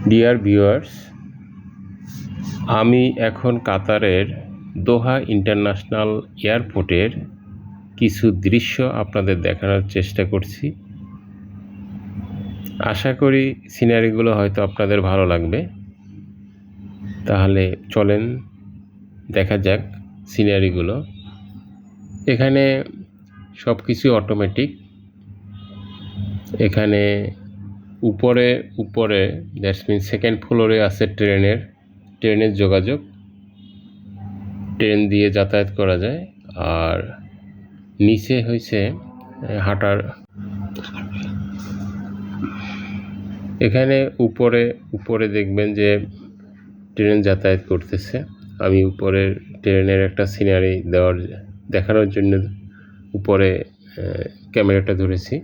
Dear viewers, আমি এখন কাতারের দোহা ইন্টারন্যাশনাল এয়ারপোর্টের কিছু দৃশ্য আপনাদের দেখানোর চেষ্টা করছি। আশা করি সিনারিগুলো হয়তো আপনাদের ভালো লাগবে। তাহলে চলেন দেখা যাক সিনারিগুলো। এখানে সব কিছু অটোমেটিক। এখানে উপরে দ্যাটস মিন সেকেন্ড ফ্লোরে আছে ট্রেনের যোগাযোগ, ট্রেন দিয়ে যাতায়াত করা যায়। আর নিচে হয়েছে হাঁটার। এখানে উপরে দেখবেন যে ট্রেন যাতায়াত করতেছে। আমি উপরের ট্রেনের একটা সিনারি দেখানোর জন্য উপরে ক্যামেরাটা ধরেছি।